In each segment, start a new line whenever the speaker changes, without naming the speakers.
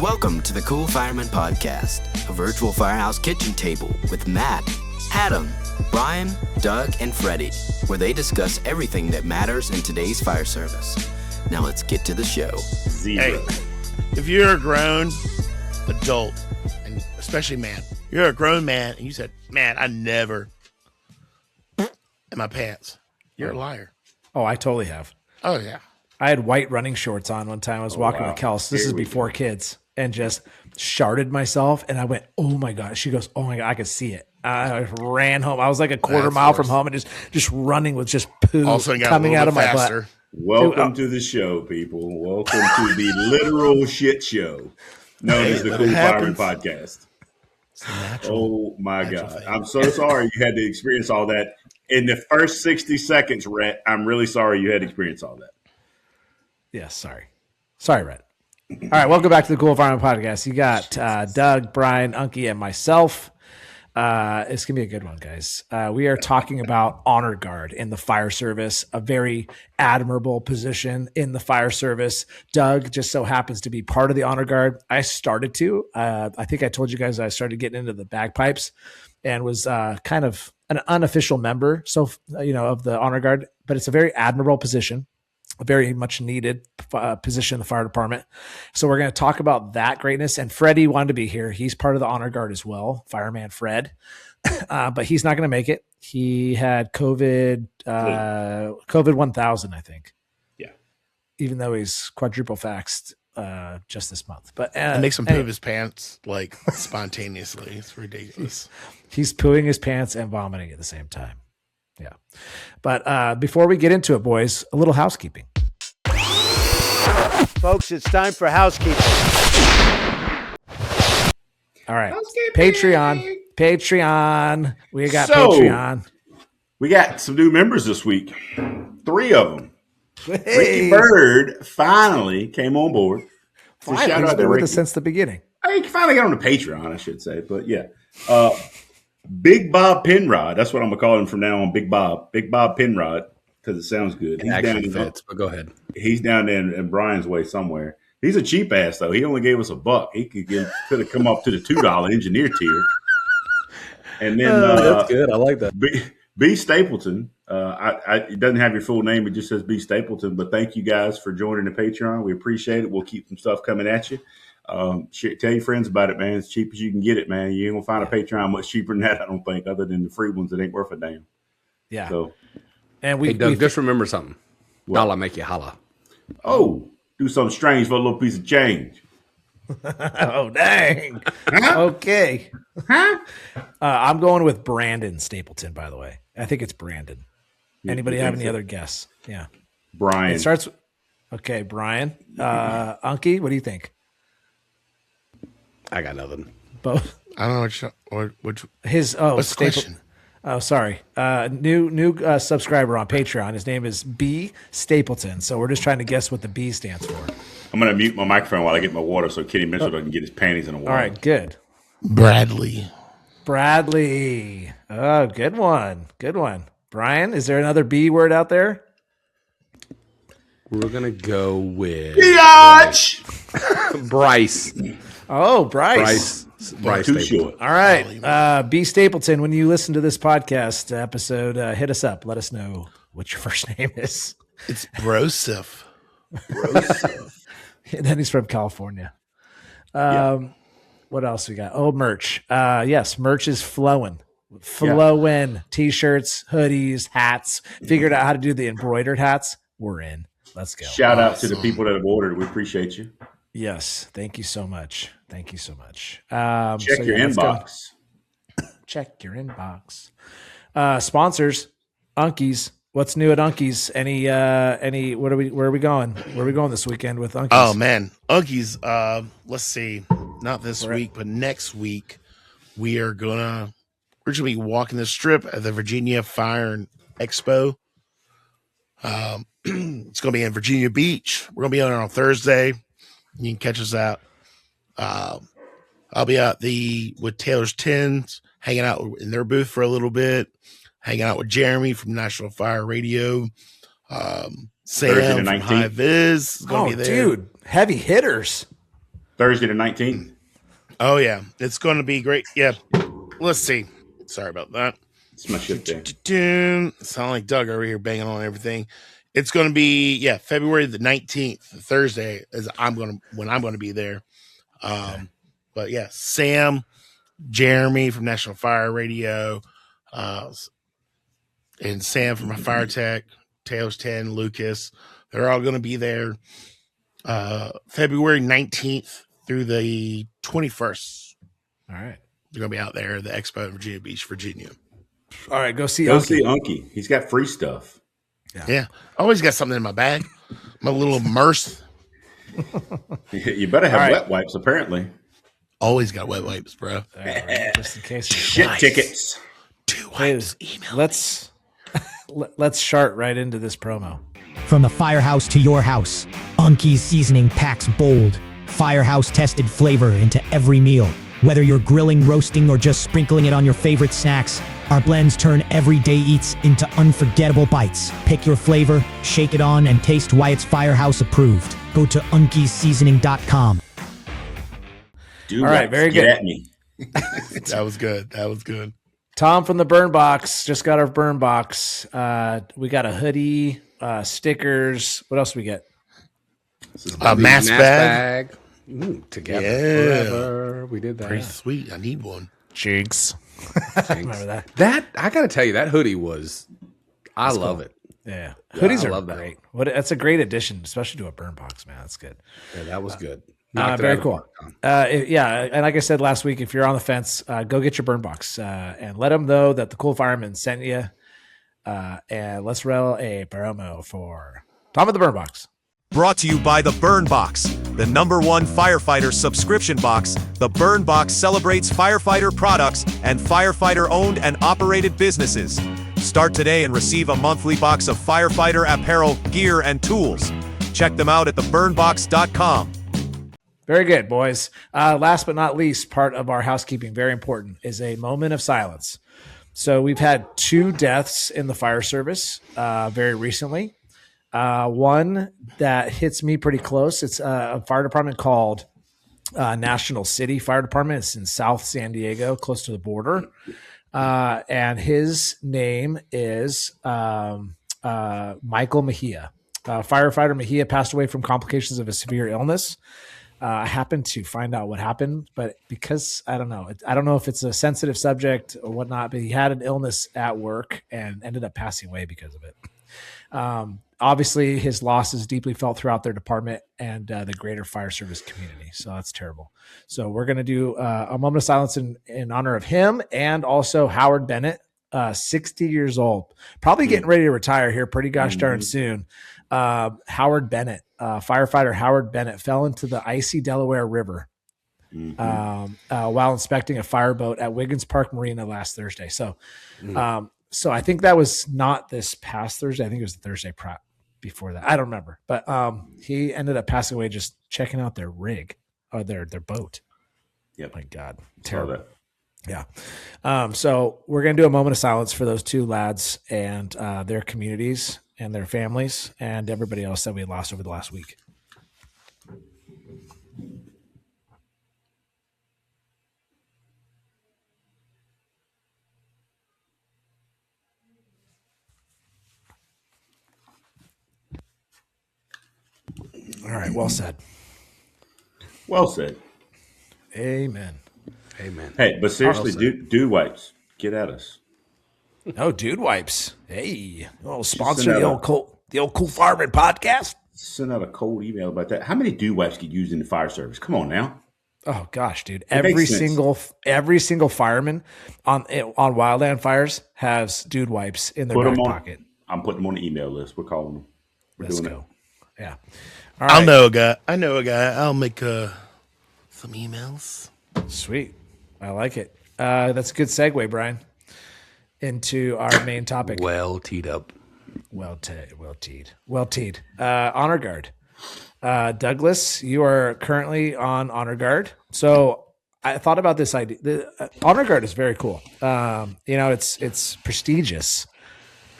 Welcome to the Cool Fireman Podcast, a virtual firehouse kitchen table with Matt, Adam, Brian, Doug, and Freddie, where they discuss everything that matters in today's fire service. Now let's get to the show.
Hey, if you're a grown adult, and especially man, you're a grown man, and you said, man, I never in my pants. You're a liar.
Oh, I totally have.
Oh, yeah.
I had white running shorts on one time. I was walking with Kels. This is before kids. And just sharted myself. And I went, oh, my God. She goes, oh, my God, I could see it. I ran home. I was like a quarter mile from home and just running with just poo coming out of my butt.
Welcome to the show, people. Welcome to the literal shit show known as the Cool Fireman Podcast. Oh, my God. I'm so sorry you had to experience all that. In the first 60 seconds, Rhett, I'm really sorry you had to experience all that.
Yeah, sorry. Sorry, Rhett. All right, welcome back to the Cool Fireman Podcast. You got Doug, Brian, Unkie, and myself. It's going to be a good one, guys. We are talking about honor guard in the fire service, a very admirable position in the fire service. Doug just so happens to be part of the honor guard. I started to. I think I told you guys I started getting into the bagpipes and was kind of an unofficial member, of the honor guard. But it's a very admirable position, a very much needed position in the fire department. So we're going to talk about that greatness. And Freddie wanted to be here. He's part of the honor guard as well, Fireman Fred. But he's not going to make it. He had COVID 1000, I think.
Yeah.
Even though he's quadruple faxed just this month. But
it makes him poop his pants like spontaneously. It's ridiculous.
He's pooing his pants and vomiting at the same time. Yeah. But before we get into it, boys, a little housekeeping.
Folks, it's time for housekeeping.
All right. Patreon. We got Patreon.
We got some new members this week. 3 of them.
Hey.
Ricky Byrd finally came on board. So
Finally,
shout
he's
out
been
to
with
Ricky.
us since the beginning.
He finally got on the Patreon, I should say. But yeah. Big Bob Penrod. That's what I'm going to call him from now on, Big Bob. Big Bob Penrod, because it sounds good.
It actually fits, but go ahead.
He's down there in Brian's way somewhere. He's a cheap ass, though. He only gave us $1. He could have come up to the $2 engineer tier. And then
that's good. I like that.
B. Stapleton. It doesn't have your full name. It just says B. Stapleton. But thank you guys for joining the Patreon. We appreciate it. We'll keep some stuff coming at you. Tell your friends about it, man. As cheap as you can get it, man. You ain't gonna find a Patreon much cheaper than that, I don't think, other than the free ones that ain't worth a damn.
Yeah.
So,
and
hey, Doug, just remember something. Dollar make you holla.
Oh, do something strange for a little piece of change.
Oh, dang. Okay. I'm going with Brandon Stapleton, by the way. I think it's Brandon. Anybody have any other guess? Yeah.
Brian.
It starts. Okay, Brian. Unkie, what do you think?
I got nothing.
Both.
I don't know which
His
what's the
Stapleton.
question?
Oh, sorry. New subscriber on Patreon. His name is B Stapleton. So we're just trying to guess what the B stands for.
I'm gonna mute my microphone while I get my water so Kenny Mitchell doesn't get his panties in the water.
All right, good.
Bradley.
Oh, good one. Good one. Brian, is there another B word out there?
We're gonna go with
Bryce.
Bryce.
Oh, Bryce.
Bryce.
Too
Stapleton.
short.
All right. B Stapleton, when you listen to this podcast episode, hit us up. Let us know what your first name is.
It's Broseph.
And then he's from California. What else we got? Oh, merch. Yes, merch is flowing. T-shirts, hoodies, hats. Figured out how to do the embroidered hats. We're in. Let's go.
Shout out to the people that have ordered. We appreciate you.
Yes. Thank you so much. Check
Your inbox.
Check your inbox. Sponsors, Unkies. What's new at Unkies? Where are we going? Where are we going this weekend with Unkies?
Oh man, Unkie's. Let's see, not this week, but next week we're gonna be walking the strip at the Virginia Fire and Expo. It's gonna be in Virginia Beach. We're gonna be on it on Thursday. You can catch us out. I'll be out with Taylor's Tins, hanging out in their booth for a little bit. Hanging out with Jeremy from National Fire Radio. Sam from High Viz is going to be there.
Dude, heavy hitters.
Thursday the 19th.
Oh yeah, it's going to be great. Yeah, let's see. Sorry about that.
It's my ship day.
Sound like Doug over here banging on everything. It's going to be February the 19th, Thursday, when I'm going to be there. But yeah, Sam, Jeremy from National Fire Radio, and Sam from Fire Tech, Tails 10, Lucas. They're all going to be there February 19th through the 21st.
All right.
They're going to be out there at the Expo in Virginia Beach, Virginia.
All right, go see
Unkie. He's got free stuff.
Yeah. Always got something in my bag. My little immerse.
You better have wet wipes, apparently.
Always got wet wipes, bro.
Right, just in case.
Shit tickets.
2 wipes. Email.
Let's shart right into this promo.
From the firehouse to your house, Unkie's seasoning packs bold, firehouse-tested flavor into every meal. Whether you're grilling, roasting, or just sprinkling it on your favorite snacks, our blends turn everyday eats into unforgettable bites. Pick your flavor, shake it on, and taste why it's firehouse approved. Go to unkieseasoning.com.
All
right, very good.
Get at me.
That was good.
Tom from the Burn Box just got our Burn Box. We got a hoodie, stickers. What else do we get?
A mask bag.
Together forever. We did that.
Pretty sweet. I need one.
Jinx. Remember that?
That I gotta tell you, that hoodie was. I love it.
Yeah, hoodies
I
are
love that.
great. That's a great addition, especially to a Burn Box, man. That's good.
Yeah, that was good.
Very cool. And like I said last week, if you're on the fence, go get your Burn Box and let them know that the cool fireman sent you. And let's roll a promo for Tom of the Burn Box.
Brought to you by the Burn Box, the #1 firefighter subscription box. The Burn Box celebrates firefighter products and firefighter-owned and operated businesses. Start today and receive a monthly box of firefighter apparel, gear, and tools. Check them out at theburnbox.com.
Very good, boys. Last but not least, part of our housekeeping, very important, is a moment of silence. So we've had 2 deaths in the fire service very recently. One that hits me pretty close. It's a fire department called National City Fire Department. It's in South San Diego, close to the border. And his name is Michael Mejia. Firefighter Mejia passed away from complications of a severe illness. I happened to find out what happened, but because I don't know if it's a sensitive subject or whatnot, but he had an illness at work and ended up passing away because of it. Obviously, his loss is deeply felt throughout their department and the greater fire service community. So that's terrible. So we're going to do a moment of silence in honor of him and also Howard Bennett, 60 years old, probably getting ready to retire here pretty gosh darn soon. Howard Bennett, firefighter Howard Bennett, fell into the icy Delaware River while inspecting a fireboat at Wiggins Park Marina last Thursday. So I think that was not this past Thursday. I think it was the Thursday before that. I don't remember. But he ended up passing away just checking out their rig or their boat.
Yep.
My God. Terrible. Yeah. So we're going to do a moment of silence for those 2 lads and their communities and their families and everybody else that we lost over the last week. All right. Well said.
Well said.
Amen.
Hey, but seriously, dude wipes. Get at us.
Oh, dude wipes. Hey, we'll sponsor the old Cool Fireman podcast.
Send out a cold email about that. How many dude wipes get used in the fire service? Come on now.
Oh gosh, dude! Every single fireman on wildland fires has dude wipes in their back pocket.
I'm putting them on the email list. We're calling them.
Let's go. Yeah. All
right. I know a guy. I'll make some emails.
Sweet. I like it. That's a good segue, Brian, into our main topic.
Well teed up.
Well teed. Honor Guard. Douglas, you are currently on Honor Guard. So I thought about this idea. The Honor Guard is very cool. It's prestigious.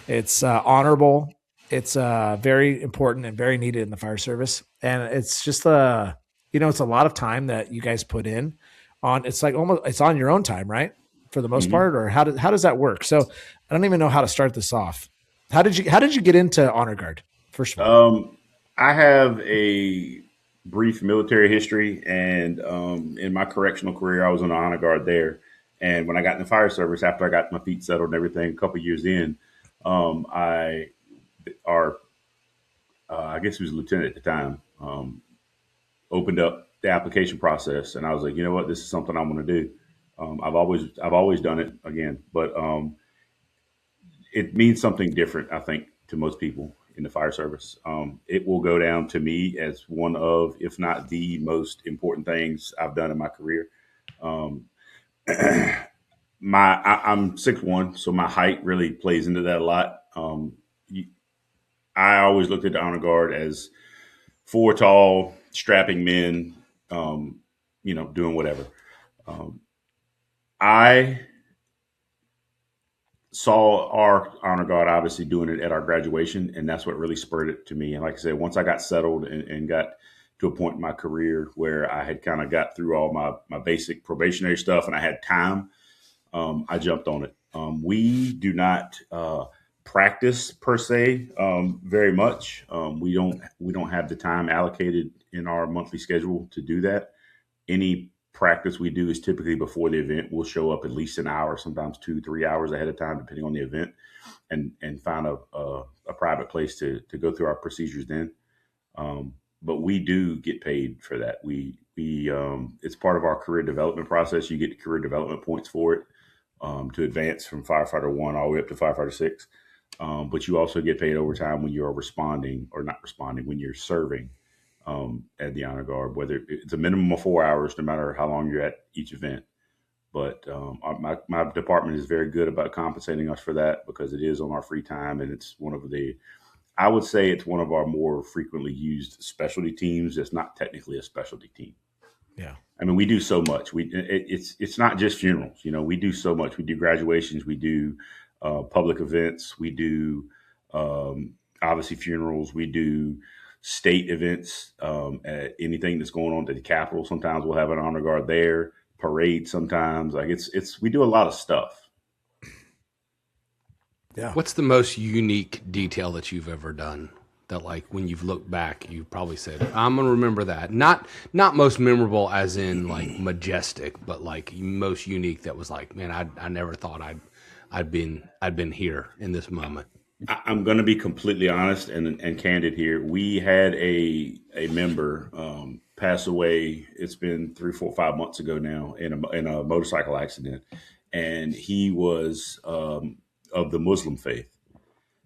It's honorable. It's very important and very needed in the fire service. And it's just it's a lot of time that you guys put in on, it's like almost, it's on your own time, right? For the most part, or how does that work? So I don't even know how to start this off. How did you get into honor guard? First of all,
I have a brief military history, and in my correctional career, I was on the honor guard there. And when I got in the fire service, after I got my feet settled and everything, a couple of years in, I guess he was a lieutenant at the time, opened up the application process, and I was like, you know what, this is something I want to do. I've always done it again, but it means something different, I think, to most people in the fire service. It will go down to me as one of, if not the most important things I've done in my career. I'm 6'1", so my height really plays into that a lot. I always looked at the honor guard as 4 tall, strapping men, doing whatever. I saw our honor guard obviously doing it at our graduation, and that's what really spurred it to me. And like I said, once I got settled and got to a point in my career where I had kind of got through all my basic probationary stuff and I had time, I jumped on it. We do not practice per se very much. We don't have the time allocated in our monthly schedule to do that. Any practice we do is typically before the event. We'll show up at least an hour, sometimes 2-3 hours ahead of time, depending on the event, and find a private place to go through our procedures then. But we do get paid for that. We it's part of our career development process. You get career development points for it to advance from firefighter 1 all the way up to firefighter 6. But you also get paid overtime when you're when you're serving at the honor guard, whether it's a minimum of 4 hours, no matter how long you're at each event. But my department is very good about compensating us for that because it is on our free time, and it's I would say it's one of our more frequently used specialty teams. It's not technically a specialty team.
Yeah.
I mean, we do so much. It's not just funerals. We do so much. We do graduations. We do public events. We do obviously funerals. We do state events. Anything that's going on at the Capitol. Sometimes we'll have an honor guard there. Parade sometimes. Like we do a lot of stuff.
Yeah. What's the most unique detail that you've ever done that, like, when you've looked back, you probably said, I'm going to remember that? Not most memorable as in, like, majestic, but, like, most unique that was like, man, I never thought I'd been here in this moment.
I'm going to be completely honest and candid here. We had a member pass away. It's been 3, 4, 5 months ago now in a motorcycle accident. And he was of the Muslim faith.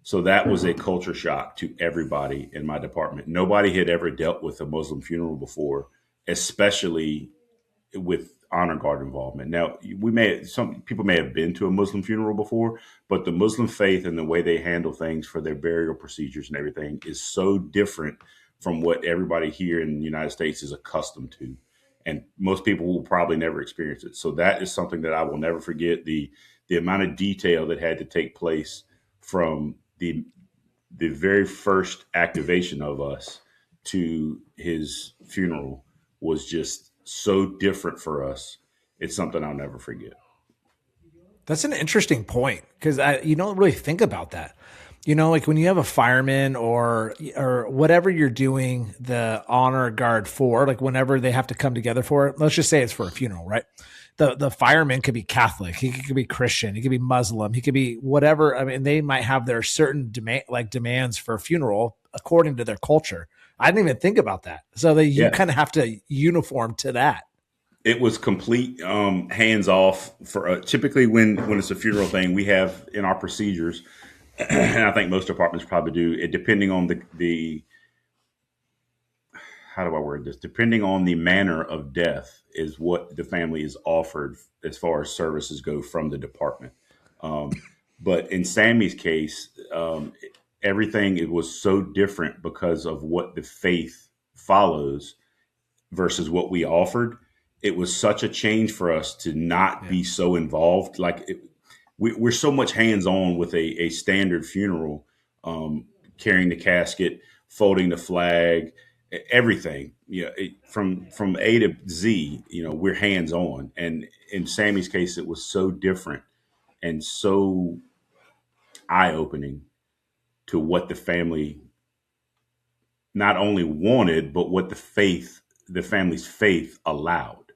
So that was a culture shock to everybody in my department. Nobody had ever dealt with a Muslim funeral before, especially with honor guard involvement. Now, some people may have been to a Muslim funeral before, but the Muslim faith and the way they handle things for their burial procedures and everything is so different from what everybody here in the United States is accustomed to. And most people will probably never experience it. So that is something that I will never forget. The amount of detail that had to take place from the very first activation of us to his funeral was just so different for us. It's something I'll never forget.
That's an interesting point because you don't really think about that. Like when you have a fireman or whatever you're doing the honor guard for, like whenever they have to come together for it, let's just say it's for a funeral, right? The fireman could be Catholic, he could be Christian, he could be Muslim, he could be whatever. I mean, they might have their certain demands for a funeral according to their culture. I didn't even think about that. So you kind of have to uniform to that.
It was complete hands off for typically when it's a funeral thing. We have in our procedures, and I think most departments probably do it, depending on the how do I word this? Depending on the manner of death is what the family is offered as far as services go from the department. But in Sammy's case, it was so different because of what the faith follows versus what we offered. It was such a change for us to not be so involved. We're so much hands-on with a standard funeral, carrying the casket, folding the flag, everything, from A to Z, we're hands on. And in Sammy's case, it was so different and so eye opening to what the family not only wanted, but what the family's faith allowed.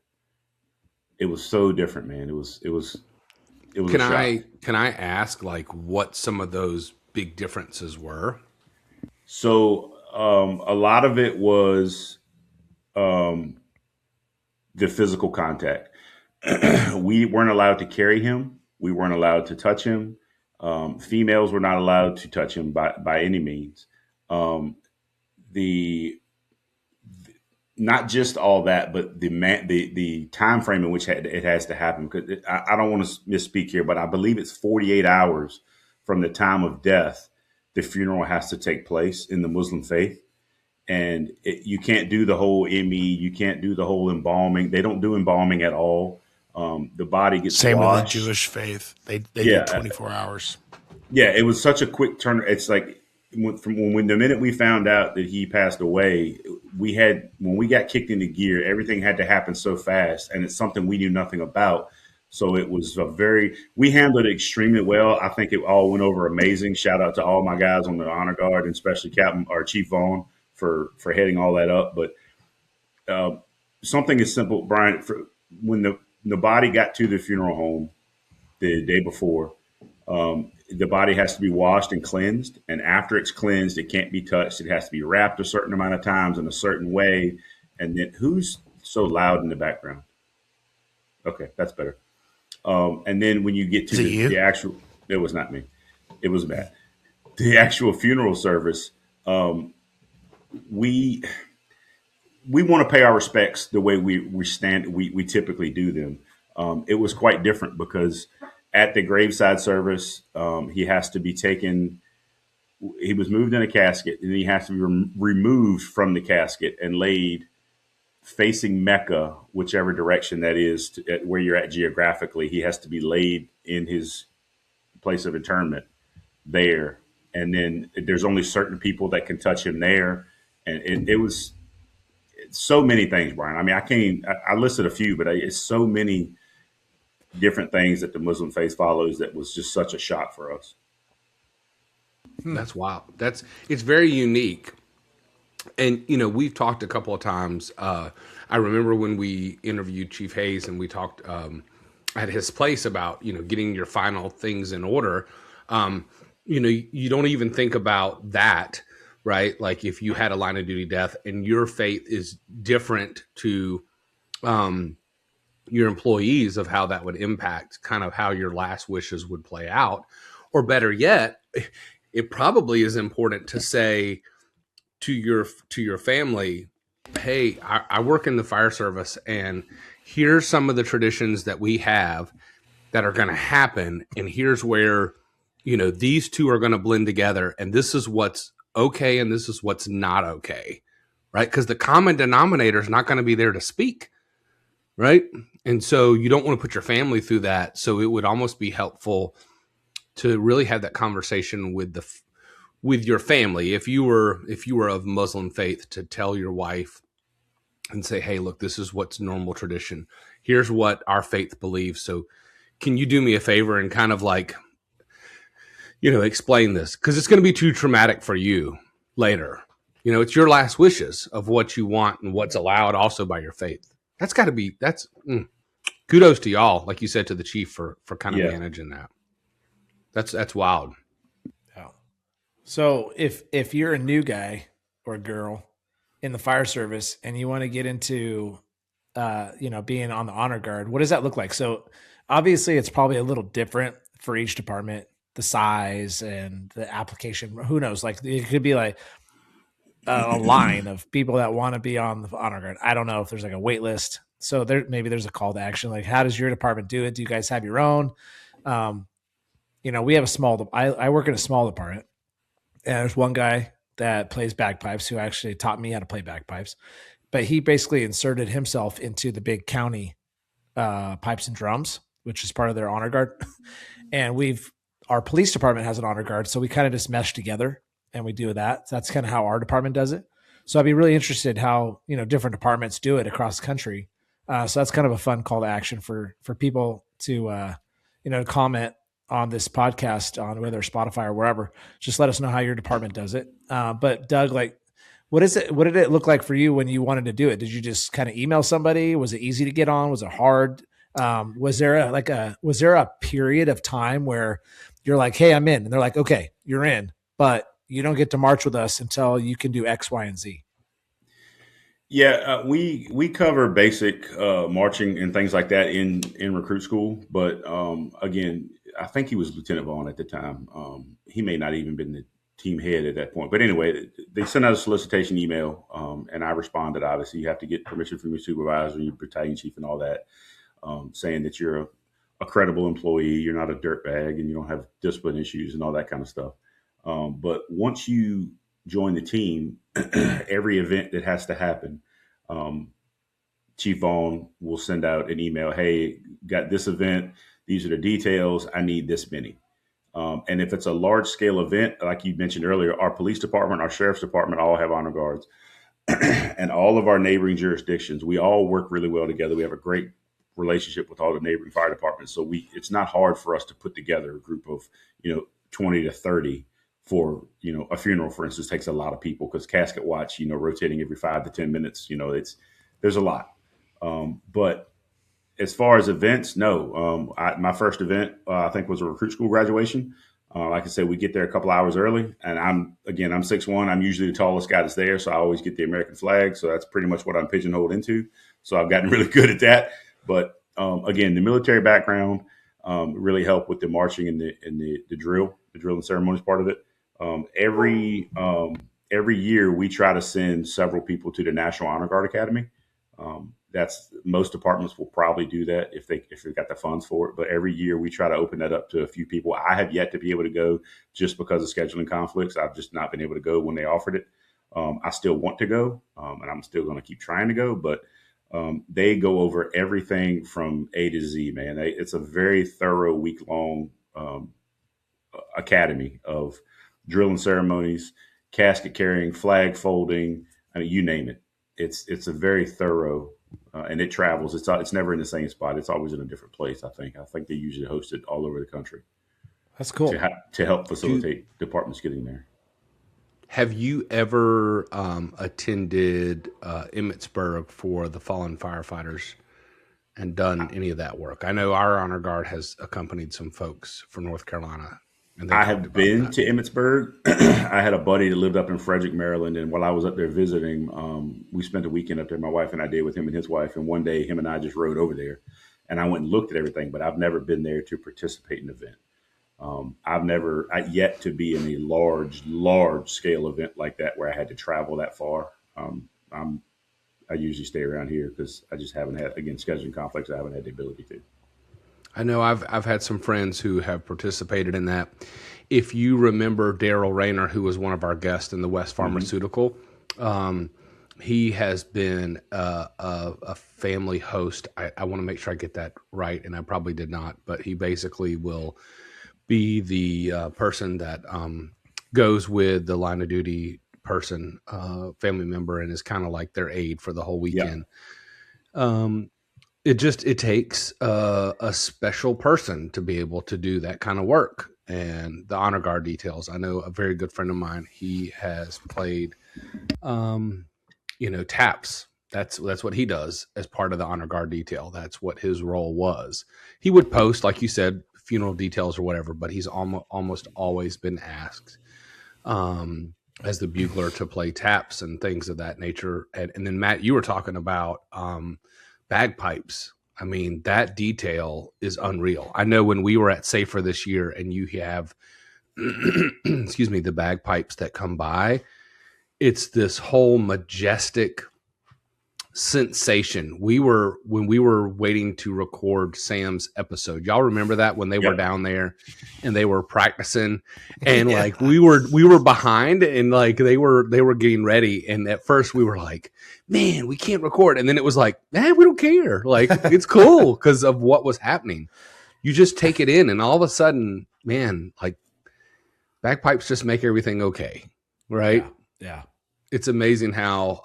It was so different, man. It was a shock.
Can I ask like what some of those big differences were?
So a lot of it was the physical contact. We weren't allowed to carry him. We weren't allowed to touch him. Females were not allowed to touch him by any means. The Not just all that, but the time frame in which it has to happen. Because I don't want to misspeak here, but I believe it's 48 hours from the time of death the funeral has to take place in the Muslim faith. And you can't do the whole ME. You can't do the whole embalming. They don't do embalming at all. The body gets
Same
washed.
with the Jewish faith. They do 24 hours.
Yeah, it was such a quick turn. It's like when the minute we found out that he passed away, when we got kicked into gear, everything had to happen so fast, and it's something we knew nothing about. So it was we handled it extremely well. I think it all went over amazing. Shout out to all my guys on the honor guard, and especially Captain or Chief Vaughn for heading all that up. But something as simple, Brian, when the body got to the funeral home the day before, the body has to be washed and cleansed. And after it's cleansed, it can't be touched. It has to be wrapped a certain amount of times in a certain way. And then who's so loud in the background? Okay, that's better. And then when you get to the actual, it was not me. It was bad. The actual funeral service, we want to pay our respects the way we typically do them. It was quite different because at the graveside service, he has to be taken. He was moved in a casket, and he has to be removed from the casket and laid facing Mecca, whichever direction that is, where you're at geographically. He has to be laid in his place of interment there, and then there's only certain people that can touch him there. And it was so many things, Brian. I mean, I listed a few, but it's so many different things that the Muslim faith follows that was just such a shock for us.
That's wild. It's very unique. And, we've talked a couple of times. I remember when we interviewed Chief Hayes and we talked at his place about, getting your final things in order. You don't even think about that, right? Like if you had a line of duty death and your faith is different to your employees, of how that would impact kind of how your last wishes would play out. Or better yet, it probably is important to say to your family, hey, I work in the fire service, and here's some of the traditions that we have that are going to happen, and here's where these two are going to blend together, and this is what's okay and this is what's not okay, right? Because the common denominator is not going to be there to speak, right? And so you don't want to put your family through that. So it would almost be helpful to really have that conversation with your family, if you were of Muslim faith, to tell your wife and say, hey, look, this is what's normal tradition. Here's what our faith believes. So can you do me a favor and kind of like, explain this? Because it's going to be too traumatic for you later. It's your last wishes of what you want and what's allowed also by your faith. That's got to be, kudos to y'all, like you said, to the chief for kind of managing that. That's wild.
So if you're a new guy or girl in the fire service and you want to get into, being on the honor guard, what does that look like? So obviously it's probably a little different for each department, the size and the application. Who knows? Like it could be like a line of people that want to be on the honor guard. I don't know if there's like a wait list. So maybe there's a call to action. Like, how does your department do it? Do you guys have your own? We have I work in a small department. And there's one guy that plays bagpipes who actually taught me how to play bagpipes, but he basically inserted himself into the big county pipes and drums, which is part of their honor guard. And our police department has an honor guard. So we kind of just mesh together and we do that. So that's kind of how our department does it. So I'd be really interested how, different departments do it across the country. So that's kind of a fun call to action for people to, comment on this podcast on whether Spotify or wherever. Just let us know how your department does it. But Doug, like, what did it look like for you when you wanted to do it? Did you just kind of email somebody? Was it easy to get on? Was it hard? Was there a period of time where you're like, hey, I'm in, and they're like, okay, you're in, but you don't get to march with us until you can do X, Y, and Z?
Yeah, we cover basic marching and things like that in recruit school. But again, I think he was Lieutenant Vaughn at the time. He may not even been the team head at that point. But anyway, they sent out a solicitation email, and I responded. Obviously, you have to get permission from your supervisor, your battalion chief, and all that, saying that you're a credible employee, you're not a dirtbag, and you don't have discipline issues and all that kind of stuff. But once you join the team, every event that has to happen, Chief Vaughn will send out an email. Hey, got this event. These are the details. I need this many. And if it's a large scale event, like you mentioned earlier, our police department, our sheriff's department all have honor guards and all of our neighboring jurisdictions. We all work really well together. We have a great relationship with all the neighboring fire departments. So it's not hard for us to put together a group of, 20 to 30 for, a funeral, for instance, takes a lot of people because casket watch, rotating every 5 to 10 minutes, there's a lot. But as far as events, no. My first event, I think, was a recruit school graduation. Like I said, we get there a couple hours early, and I'm 6'1". I'm usually the tallest guy that's there, so I always get the American flag. So that's pretty much what I'm pigeonholed into. So I've gotten really good at that. But again, the military background really helped with the marching and the drill and ceremonies part of it. Every year we try to send several people to the National Honor Guard Academy. That's most departments will probably do that if they've got the funds for it. But every year we try to open that up to a few people. I have yet to be able to go just because of scheduling conflicts. I've just not been able to go when they offered it. I still want to go, and I'm still going to keep trying to go. But they go over everything from A to Z, man. It's a very thorough week-long academy of drill and ceremonies, casket carrying, flag folding. I mean, you name it. It's a very thorough, and it travels. It's never in the same spot. It's always in a different place. I think they usually host it all over the country.
That's cool
to help facilitate departments getting there.
Have you ever attended Emmitsburg for the fallen firefighters and done any of that work? I know our honor guard has accompanied some folks from North Carolina. And
I have been to Emmitsburg. I had a buddy that lived up in Frederick, Maryland, and while I was up there visiting, we spent a weekend up there. My wife and I did with him and his wife, and one day him and I just rode over there, and I went and looked at everything. But I've never been there to participate in an event. I've yet to be in a large scale event like that where I had to travel that far. I usually stay around here because I just haven't had, again, scheduling conflicts. I haven't had the ability to.
I know I've had some friends who have participated in that. If you remember Daryl Rayner, who was one of our guests in the West Pharmaceutical, he has been a family host. I want to make sure I get that right, and I probably did not, but he basically will be the person that goes with the line of duty person, family member, and is kind of like their aide for the whole weekend. Yeah. It takes a special person to be able to do that kind of work. And the honor guard details, I know a very good friend of mine, he has played, taps. That's what he does as part of the honor guard detail. That's what his role was. He would post, like you said, funeral details or whatever, but he's almost always been asked as the bugler to play taps and things of that nature. And then Matt, you were talking about bagpipes. I mean, that detail is unreal. I know when we were at Safer this year and you have, the bagpipes that come by, it's this whole majestic sensation. When we were waiting to record Sam's episode, y'all remember that when they were down there and they were practicing and like we were behind and like they were getting ready, and at first we were like, man, we can't record, and then it was like, man, we don't care, like it's cool because of what was happening. You just take it in, and all of a sudden, man, like bagpipes just make everything okay, right?
Yeah.
it's amazing how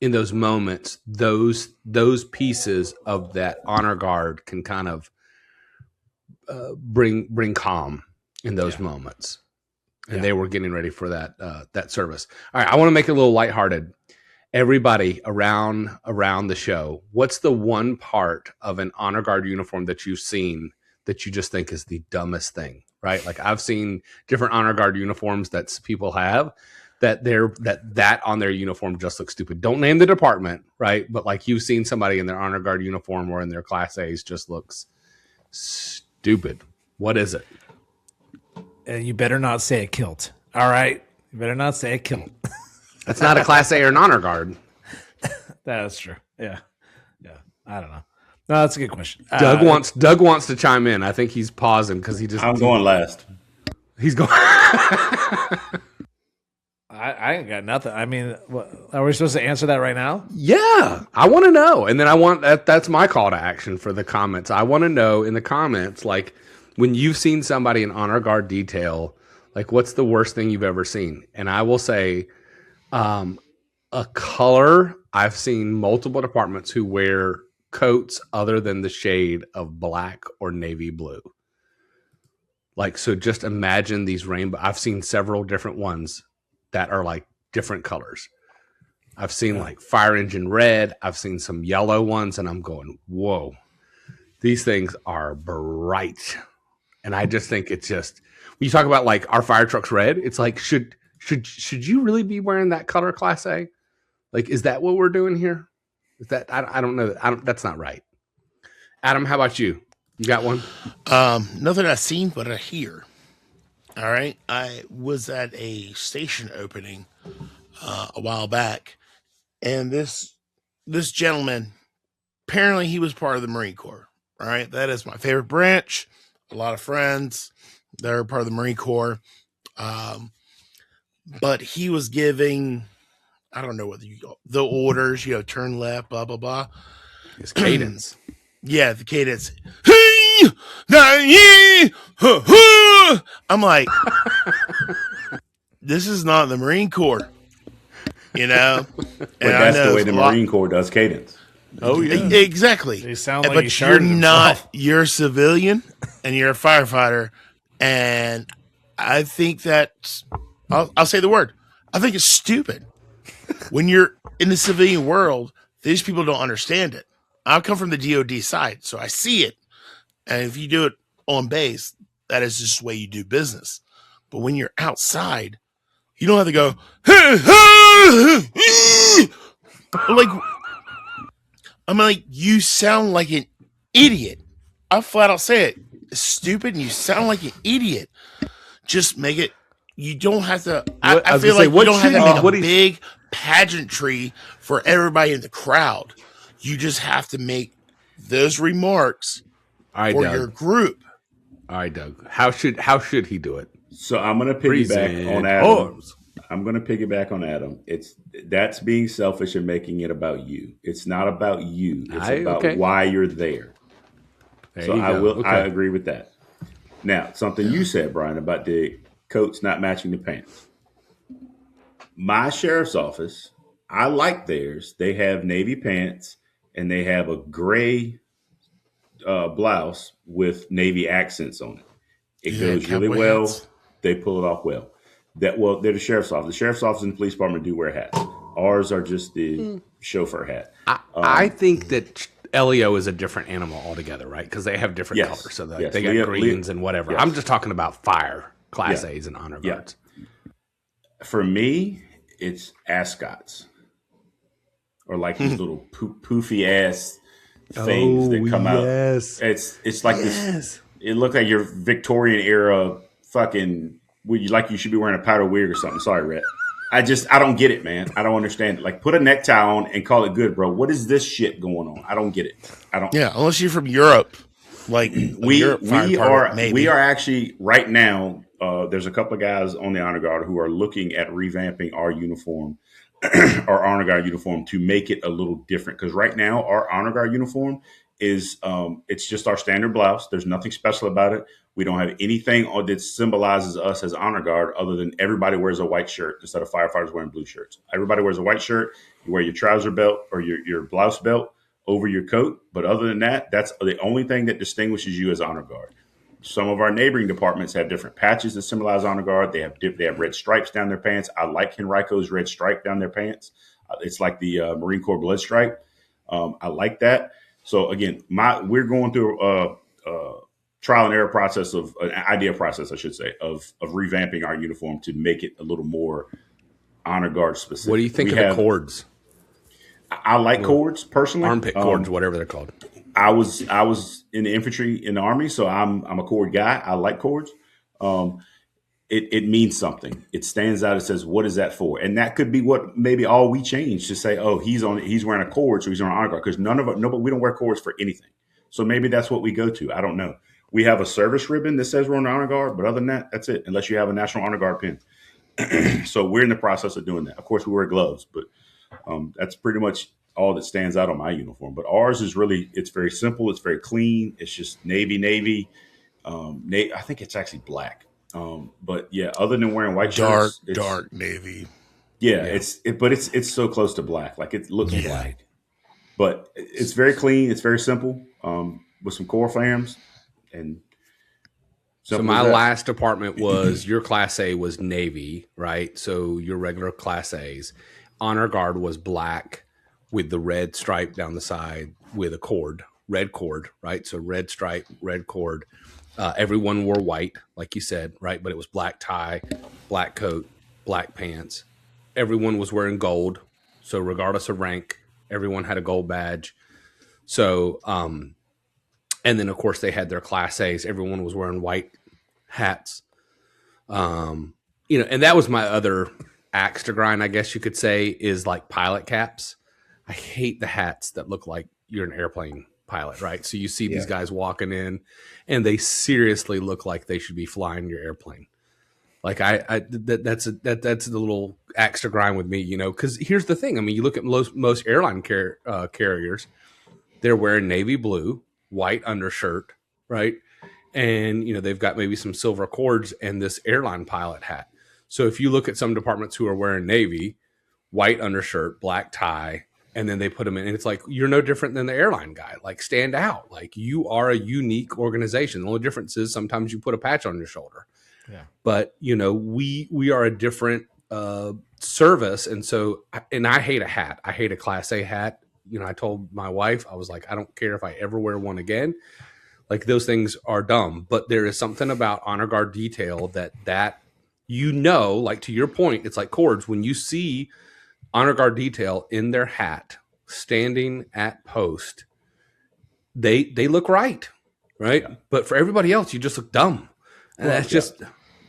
in those moments, those pieces of that honor guard can kind of bring calm in those moments. And they were getting ready for that service. All right, I want to make it a little lighthearted. Everybody around the show, what's the one part of an honor guard uniform that you've seen that you just think is the dumbest thing, right? Like I've seen different honor guard uniforms that people have that on their uniform just looks stupid. Don't name the department, right? But like you've seen somebody in their honor guard uniform or in their Class A's just looks stupid. What is it?
And you better not say a kilt. All right, you better not say a kilt.
That's not a Class A or an honor guard.
That's true. Yeah. I don't know. No, that's a good question.
Doug wants to chime in. I think he's pausing because
I'm going last.
He's going.
I ain't got nothing. I mean, what, are we supposed to answer that right now?
Yeah, I want to know, and then I want that's my call to action for the comments. I want to know in the comments, like when you've seen somebody in honor guard detail, like what's the worst thing you've ever seen? And I will say, a color. I've seen multiple departments who wear coats other than the shade of black or navy blue. Like, so just imagine these rainbow. I've seen several different ones that are like different colors. I've seen like fire engine red. I've seen some yellow ones, and I'm going, whoa, these things are bright. And I just think it's just, when you talk about like our fire truck's red, it's like, should you really be wearing that color, Class A? Like, is that what we're doing here? Is that, I don't know. That's not right. Adam, how about you? You got one?
Nothing I've seen, but I hear. All right. I was at a station opening a while back, and this gentleman, apparently he was part of the Marine Corps. All right. That is my favorite branch. A lot of friends, they're part of the Marine Corps. But he was giving, I don't know whether the orders, turn left, blah, blah, blah.
His cadence.
Yeah, the cadence. I'm like, this is not the Marine Corps, And
but that's the way the Marine Corps does cadence.
Oh, yeah. Exactly.
They sound like
but you're not, you're a civilian and you're a firefighter. And I think that, I'll say the word, I think it's stupid. When you're in the civilian world, these people don't understand it. I come from the DOD side, so I see it. And if you do it on base, that is just the way you do business. But when you're outside, you don't have to go, like, you sound like an idiot. I flat out say it. It's stupid and you sound like an idiot. Just make it, you don't have to, I feel like you don't have to make a big pageantry for everybody in the crowd. You just have to make those remarks for your group.
All right, Doug. How should he do it?
So I'm going to piggyback on Adam. I'm going to piggyback on Adam. That's being selfish and making it about you. It's not about you. It's about why you're there. I agree with that. Now, something you said, Brian, about the coats not matching the pants. My sheriff's office, I like theirs. They have navy pants and they have a gray blouse with navy accents on it. It goes really well. Hats. They pull it off well. They're the sheriff's office. The sheriff's office and the police department do wear hats. Ours are just the chauffeur hat.
I think that LEO is a different animal altogether, right? Because they have different colors. So they got greens and whatever. Yes. I'm just talking about fire, Class A's and honor guards.
For me, it's ascots. Or like these little poofy ass things that come out. It's like this. It looked like your Victorian era fucking. You should be wearing a powder wig or something. Sorry, Rhett. I don't get it, man. I don't understand it. Like, put a necktie on and call it good, bro. What is this shit going on? I don't get it. I don't.
Yeah, unless you're from Europe. Like
we are actually right now. There's a couple of guys on the honor guard who are looking at revamping our uniform, our honor guard uniform, to make it a little different. Because right now our honor guard uniform is it's just our standard blouse. There's nothing special about it. We don't have anything that symbolizes us as honor guard other than everybody wears a white shirt instead of firefighters wearing blue shirts. Everybody wears a white shirt. You wear your trouser belt or your blouse belt over your coat. But other than that, that's the only thing that distinguishes you as honor guard. Some of our neighboring departments have different patches that symbolize honor guard. They have red stripes down their pants. I like Henrico's red stripe down their pants. It's like the Marine Corps blood stripe. I like that. So again, we're going through a trial and error process of an idea process, I should say, of revamping our uniform to make it a little more honor guard specific.
What do you think of the cords?
I like cords personally.
Armpit cords, whatever they're called.
I was in the infantry in the Army, so I'm a cord guy. I like cords. It means something. It stands out. It says, what is that for? And that could be what maybe all we change to say, oh, he's wearing a cord, so he's on honor guard. Because we don't wear cords for anything. So maybe that's what we go to. I don't know. We have a service ribbon that says we're on honor guard, but other than that, that's it. Unless you have a National Honor Guard pin. So we're in the process of doing that. Of course, we wear gloves, but that's pretty much all that stands out on my uniform. But ours is it's very simple. It's very clean. It's just navy. I think it's actually black. But yeah, other than wearing white shirts,
dark navy.
Yeah, it's so close to black. Like it looks black, but it's very clean. It's very simple. With some core fams. And
so my last department was your Class A was Navy, right? So your regular Class A's. Honor Guard was black with the red stripe down the side with a cord, red cord, right? So red stripe, red cord. Everyone wore white, like you said, right? But it was black tie, black coat, black pants. Everyone was wearing gold. So regardless of rank, everyone had a gold badge. So, and then, of course, they had their Class A's. Everyone was wearing white hats. And that was my other axe to grind, I guess you could say, is like pilot caps. I hate the hats that look like you're an airplane pilot, right? So you see these guys walking in, and they seriously look like they should be flying your airplane. Like that's the little axe to grind with me, because here's the thing. I mean, you look at most airline carriers, they're wearing navy blue, white undershirt, right? And, they've got maybe some silver cords and this airline pilot hat. So if you look at some departments who are wearing navy, white undershirt, black tie, and then they put them in, and it's like, you're no different than the airline guy. Like, stand out. Like, you are a unique organization. The only difference is sometimes you put a patch on your shoulder. Yeah. But, we are a different service. And so, I hate a hat. I hate a Class A hat. I told my wife, I was like, I don't care if I ever wear one again. Like, those things are dumb. But there is something about honor guard detail that like, to your point, it's like cords. When you see honor guard detail in their hat standing at post, they look right? Yeah. But for everybody else, you just look dumb. And that's just...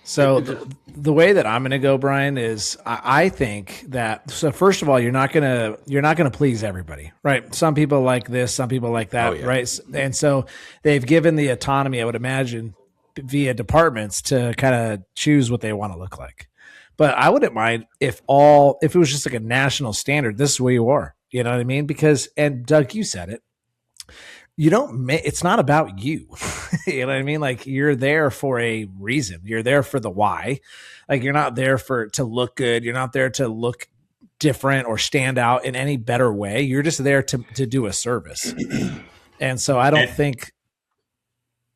So the way that I'm going to go, Brian, is I think that, so first of all, you're not going to please everybody, right? Some people like this, some people like that, right? And so they've given the autonomy, I would imagine, via departments to kind of choose what they want to look like. But I wouldn't mind if it was just like a national standard, this is where you are, you know what I mean? Because, and Doug, you said it, it's not about you. You know what I mean? Like, you're there for a reason. You're there for the why. Like, you're not there to look good. You're not there to look different or stand out in any better way. You're just there to do a service. And so I don't think,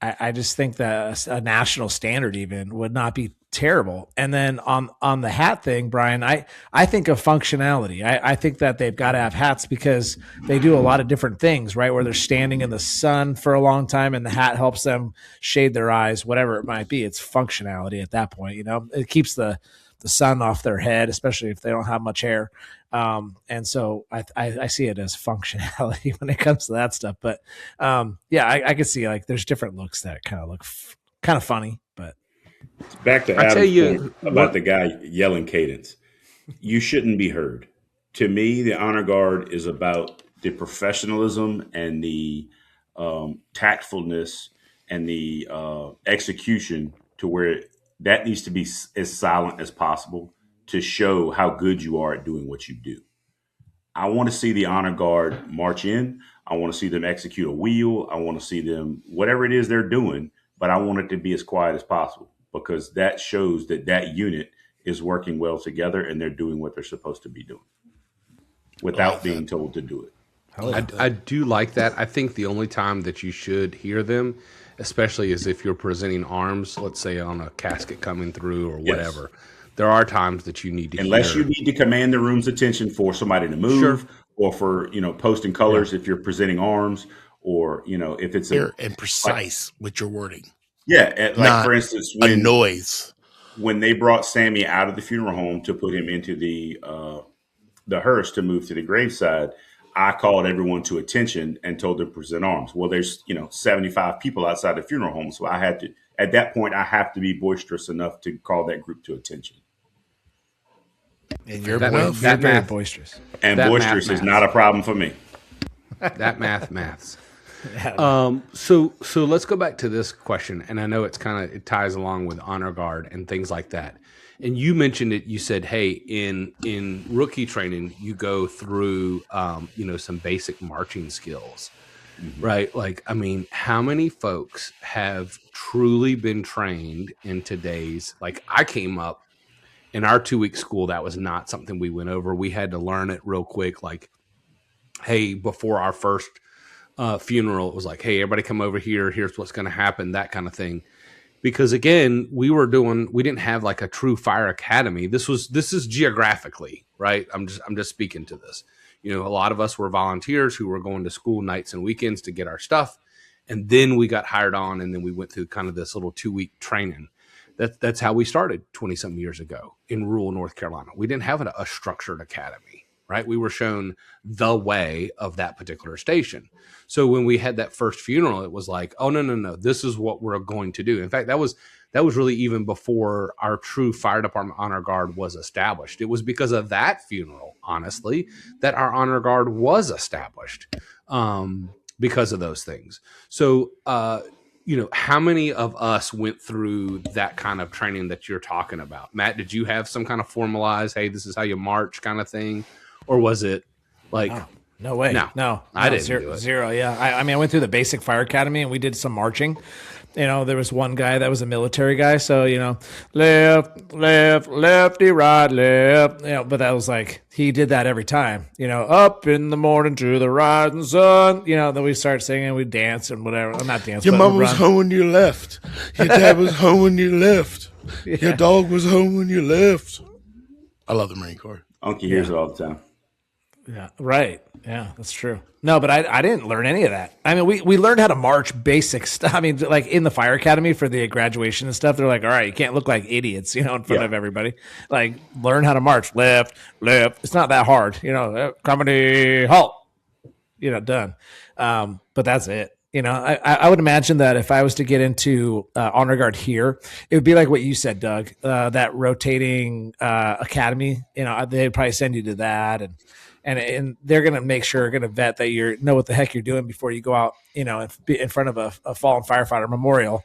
I just think that a national standard even would not be terrible. And then on the hat thing, Brian, I think of functionality. I think that they've got to have hats because they do a lot of different things, right? Where they're standing in the sun for a long time and the hat helps them shade their eyes, whatever it might be. It's functionality at that point. It keeps the sun off their head, especially if they don't have much hair. And so I see it as functionality when it comes to that stuff. But I could see like there's different looks that kind of look kind of funny, but.
Back to Adam's point about the guy yelling cadence. You shouldn't be heard. To me, the honor guard is about the professionalism and the tactfulness and the execution to where that needs to be as silent as possible to show how good you are at doing what you do. I want to see the honor guard march in. I want to see them execute a wheel. I want to see them, whatever it is they're doing, but but I want it to be as quiet as possible because that shows that that unit is working well together and they're doing what they're supposed to be doing without being told to do it.
I do like that. I think the only time that you should hear them, especially is if you're presenting arms, let's say on a casket coming through or whatever. Yes. There are times that you need to
unless you need to command the room's attention for somebody to move or for, posting colors if you're presenting arms or, if it's
and precise with your wording.
Yeah. Like for instance,
a noise.
When they brought Sammy out of the funeral home to put him into the hearse to move to the graveside, I called everyone to attention and told them to present arms. Well, there's, 75 people outside the funeral home. So I had to, at that point, I have to be boisterous enough to call that group to attention.
And you're very boisterous.
And that boisterous is not a problem for me.
That maths. So let's go back to this question. And I know it ties along with honor guard and things like that. And you mentioned it. You said, "Hey, in rookie training, you go through, some basic marching skills, right? Like, I mean, how many folks have truly been trained in today's? Like, I came up in our 2-week school. That was not something we went over. We had to learn it real quick. Like, hey, before our first funeral, it was like, hey, everybody come over here. Here's what's going to happen. That kind of thing." Because again, we didn't have like a true fire academy. This is geographically, right? I'm just speaking to this. A lot of us were volunteers who were going to school nights and weekends to get our stuff. And then we got hired on and then we went through kind of this little 2-week training. That's how we started 20 something years ago in rural North Carolina. We didn't have a structured academy, right? We were shown the way of that particular station. So when we had that first funeral, it was like, oh, no, this is what we're going to do. In fact, that was really even before our true fire department honor guard was established. It was because of that funeral, honestly, that our honor guard was established because of those things. So, how many of us went through that kind of training that you're talking about? Matt, did you have some kind of formalized, hey, this is how you march kind of thing? Or was it like...
No way. No,
I didn't do it.
Zero. Yeah. I mean, I went through the basic fire academy and we did some marching. There was one guy that was a military guy. So, left, lefty, right, left. But that was like, he did that every time, up in the morning to the rising sun. Then we start singing, we dance and whatever. I'm not dancing.
Your mom was home when you left. Your dad was home when you left. Yeah. Your dog was home when you left. I love the Marine Corps.
Unkie hears it all the time.
Yeah, right. Yeah, that's true. No, but I didn't learn any of that. I mean, we learned how to march basic stuff. I mean, like in the fire academy for the graduation and stuff, they're like, all right, you can't look like idiots, in front of everybody. Like, learn how to march left. It's not that hard, company halt, done. But that's it. I would imagine that if I was to get into honor guard here, it would be like what you said, Doug, that rotating academy. They'd probably send you to that and they're going to make sure, going to vet that you know what the heck you're doing before you go out, and be in front of a fallen firefighter memorial,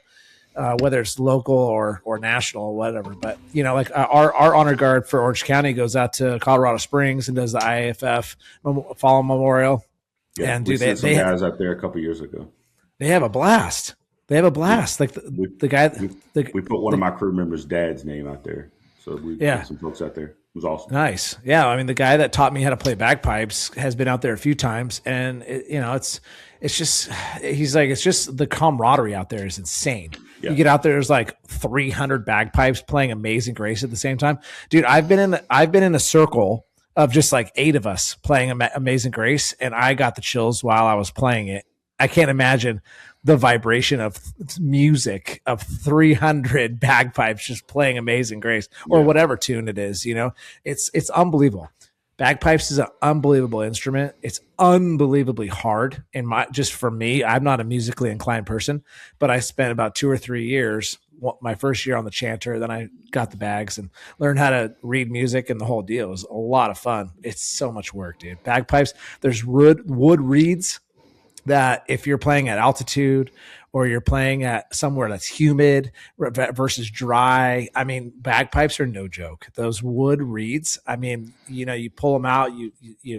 whether it's local or national or whatever. But, like our honor guard for Orange County goes out to Colorado Springs and does the IAFF Fallen Memorial.
Yeah, and they guys out there a couple years ago.
They have a blast. Like the guy.
We put one of my crew members' dad's name out there. So we put some folks out there. It was awesome.
Nice. Yeah. I mean, the guy that taught me how to play bagpipes has been out there a few times. And, it's just the camaraderie out there is insane. Yeah. You get out there, there's like 300 bagpipes playing Amazing Grace at the same time. Dude, I've been in a circle of just like 8 of us playing Amazing Grace, and I got the chills while I was playing it. I can't imagine the vibration of music of 300 bagpipes just playing Amazing Grace or whatever tune it is. It's unbelievable. Bagpipes is an unbelievable instrument. It's unbelievably hard. Just for me, I'm not a musically inclined person, but I spent about 2 or 3 years, my first year on the chanter, then I got the bags and learned how to read music and the whole deal. It was a lot of fun. It's so much work, dude. Bagpipes, there's wood reeds that if you're playing at altitude or you're playing at somewhere that's humid versus dry, I mean, bagpipes are no joke. Those wood reeds, I mean, you pull them out, you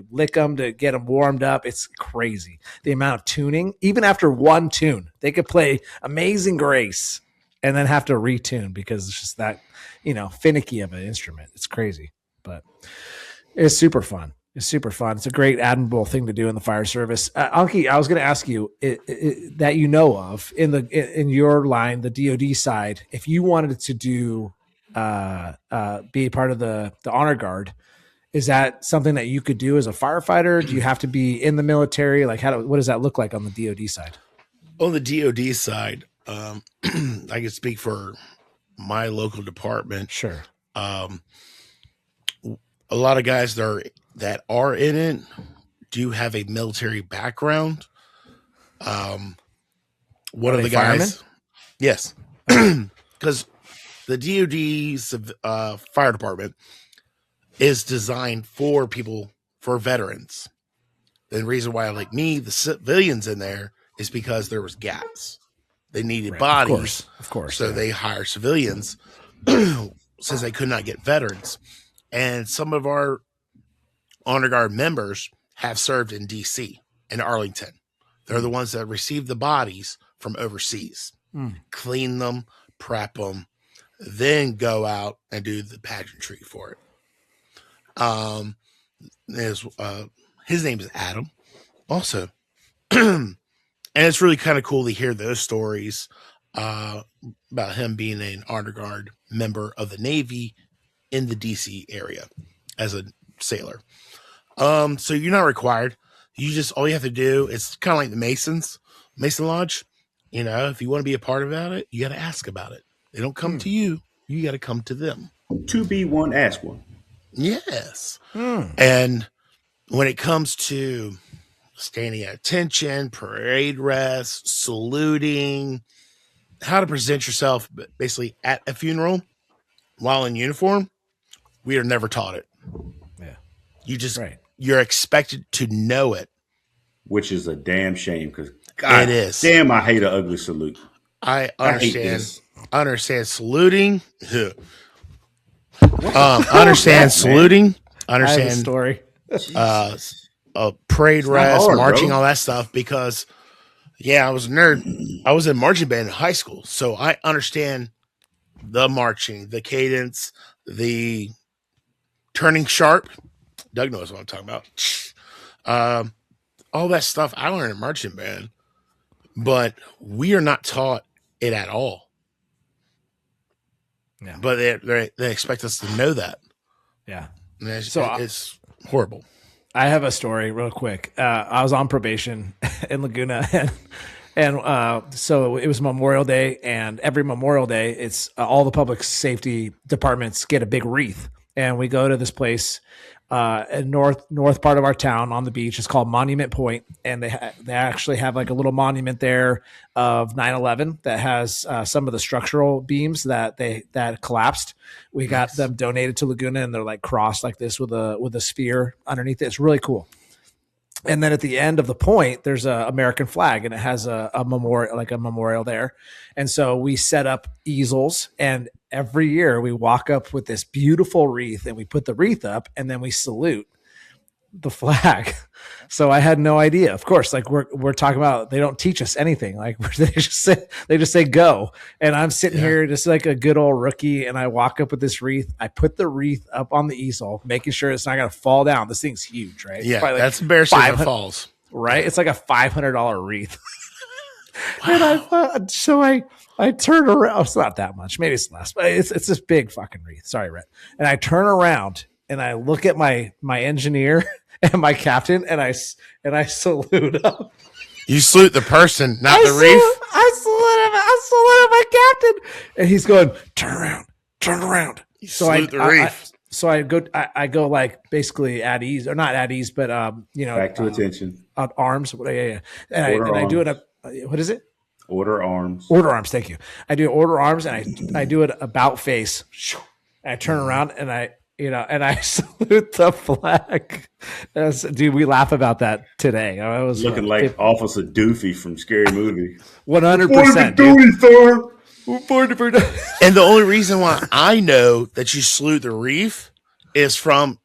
lick them to get them warmed up. It's crazy. The amount of tuning, even after one tune, they could play Amazing Grace and then have to retune because it's just that, finicky of an instrument. It's crazy, but it's super fun. It's super fun. It's a great, admirable thing to do in the fire service. Unkie, I was going to ask you that of in your line, the DoD side, if you wanted to do be a part of the honor guard, is that something that you could do as a firefighter? Do you have to be in the military? Like, what does that look like on the DoD side?
On the DoD side, I can speak for my local department.
Sure.
A lot of guys that are in it do have a military background. One of the guys,
firemen?
Yes, because the DoD's fire department is designed for veterans. And the reason why, like me, the civilians in there is because there was gaps. They needed bodies,
of course.
So they hire civilians since they could not get veterans. And some of our honor guard members have served in DC and Arlington. They're the ones that receive the bodies from overseas, clean them, prep them, then go out and do the pageantry for it. His name is Adam also. And it's really kind of cool to hear those stories about him being an honor guard member of the Navy in the DC area as a sailor. So you're not required. All you have to do, it's kind of like the Mason Lodge. If you want to be a part about it, you got to ask about it. They don't come to you. You got to come to them.
To be one, ask one.
Yes. And when it comes to standing at attention, parade rest, saluting, how to present yourself basically at a funeral while in uniform, we are never taught it.
Yeah.
You're expected to know it.
Which is a damn shame because
it is.
Damn, I hate an ugly salute.
I understand. I understand saluting. Understand saluting. Understand
I have a story.
Parade rest,
hard,
marching,
bro.
all that stuff. Because, I was a nerd. I was in marching band in high school, so I understand the marching, the cadence, the turning sharp. Doug knows what I'm talking about. All that stuff I learned in marching band, but we are not taught it at all.
Yeah.
But they expect us to know that.
Yeah.
And it's horrible.
I have a story real quick. I was on probation in Laguna and so it was Memorial Day, and every Memorial Day it's all the public safety departments get a big wreath, and we go to this place in north part of our town on the beach. It's called Monument Point, and they actually have like a little monument there of 9/11 that has some of the structural beams that collapsed. We got them donated to Laguna, and they're like crossed like this with a sphere underneath it. It's really cool. And then at the end of the point, there's a American flag, and it has a memorial there. And so we set up easels, and every year we walk up with this beautiful wreath, and we put the wreath up, and then we salute the flag. So I had no idea. Of course, like we're talking about, they don't teach us anything. Like they just say go. And I'm sitting here just like a good old rookie, and I walk up with this wreath. I put the wreath up on the easel, making sure it's not going to fall down. This thing's huge, right?
Yeah,
like
that's embarrassing if it falls.
Right? It's like a $500 wreath. Wow. And I turn around. It's not that much. Maybe it's less, but it's this big fucking wreath. Sorry, Rhett. And I turn around and I look at my engineer and my captain, and I salute him.
You salute the person, not the wreath.
I salute my captain, and he's going, turn around.
You salute the wreath.
So I go like basically at ease, or not at ease, but
back to attention.
On arms. Yeah. And I do it. What is it?
Order arms.
Order arms. Thank you. I do order arms, and I do it about face. And I turn around, and and I salute the flag. Dude, we laugh about that today. I was
Looking like Officer Doofy from Scary Movie.
100%.
And the only reason why I know that you salute the reef is from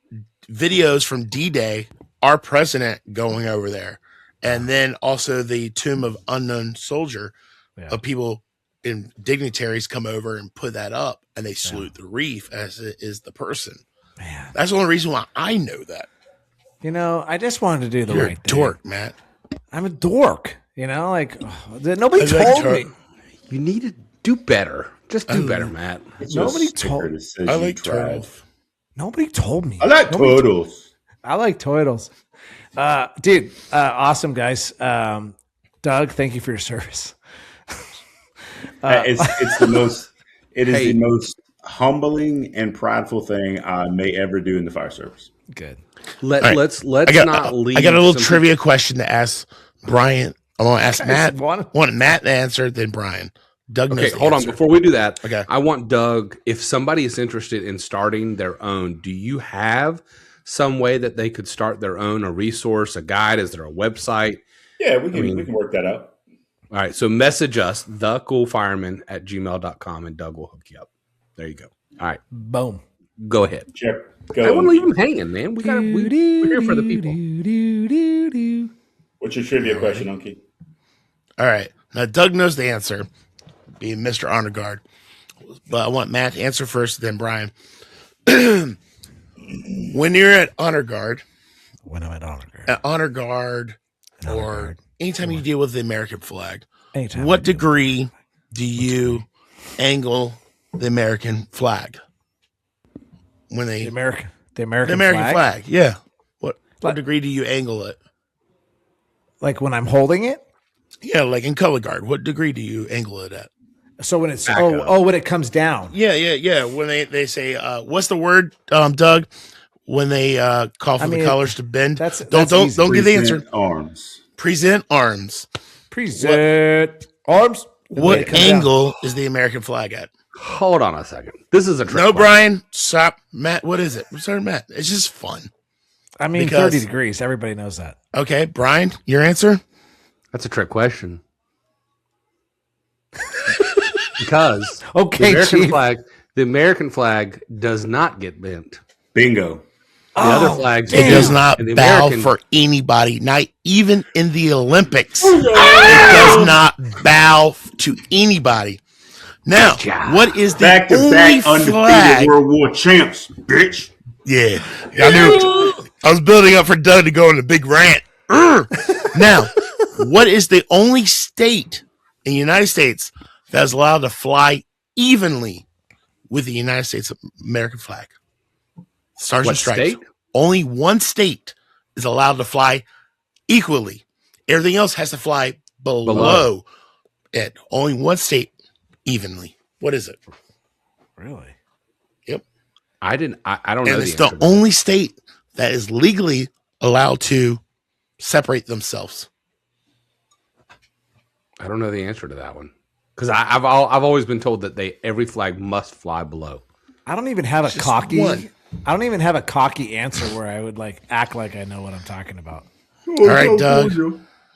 videos from D-Day, our president going over there. And then also the Tomb of Unknown Soldier of people and dignitaries come over and put that up, and they salute the reef as it is the person.
Man,
that's the only reason why I know that.
I just wanted to do the
You're
right
a dork, Matt.
I'm a dork. Nobody told me.
You need to do better. Just do better, Matt.
Nobody told me.
I like turtles.
Nobody told me.
I like turtles.
I like turtles. Dude, awesome, guys. Doug, thank you for your service.
It's the most. It is the most humbling and prideful thing I may ever do in the fire service.
Good.
Let's not leave.
I got a little trivia question to ask Brian. I want to ask Matt. Want Matt to answer, then Brian. Doug knows the
hold
answer.
on. Before we do that,
okay.
I want Doug, if somebody is interested in starting their own, do you have some way that they could start their own, a resource, a guide? Is there a website?
Yeah, we can work that out.
All right. So message us, thecoolfireman@gmail.com, and Doug will hook you up. There you go. All right.
Boom.
Go ahead.
Sure.
I wouldn't leave them hanging, man. We're here for the people.
What's your trivia question, Unkie?
All right. Now, Doug knows the answer, being Mr. Honor Guard. But I want Matt to answer first, then Brian. When you're at Honor Guard, or anytime you deal with the American flag, what degree do you angle the American flag? When
The American
flag, yeah. What degree do you angle it?
Like when I'm holding it?
Yeah, like in color guard. What degree do you angle it at?
So when it's when it comes down.
Yeah. When they say what's the word, Doug? When they call for the colors to bend. Don't give the answer.
Arms.
Present arms.
Arms.
What angle is the American flag at?
Hold on a second. This is a trick.
No, Brian. Stop. Matt, what is it? I'm sorry, Matt. It's just fun.
30 degrees. Everybody knows that.
Okay, Brian, your answer?
That's a trick question. Because the American flag does not get bent.
Bingo.
The other flags,
it does not bow for anybody, not even in the Olympics. It does not bow to anybody. Now, what is the only flag?
World War champs, bitch.
Yeah, I knew. I was building up for Doug to go on a big rant. Now, what is the only state in the United States that is allowed to fly evenly with the United States American flag? Stars and Stripes.
State?
Only one state is allowed to fly equally. Everything else has to fly below it. Only one state evenly. What is it?
Really?
Yep.
I don't know.
And it's the only state that is legally allowed to separate themselves.
I don't know the answer to that one because I've always been told that every flag must fly below.
I don't even have a cocky answer where I would act like I know what I'm talking about.
All right, Doug.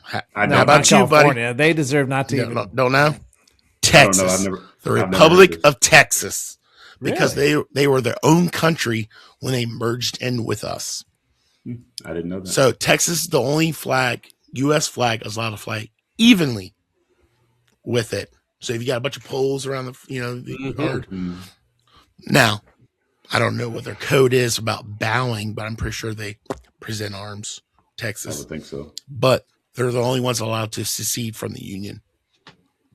How about you, buddy? They deserve not to even.
Don't know. Texas, the Republic of Texas, because they were their own country when they merged in with us.
I didn't know that.
So Texas is the only U.S. flag is allowed to fly evenly with it. So if you got a bunch of poles around the guard. Now, I don't know what their code is about bowing, but I'm pretty sure they present arms. Texas,
I would think so.
But they're the only ones allowed to secede from the Union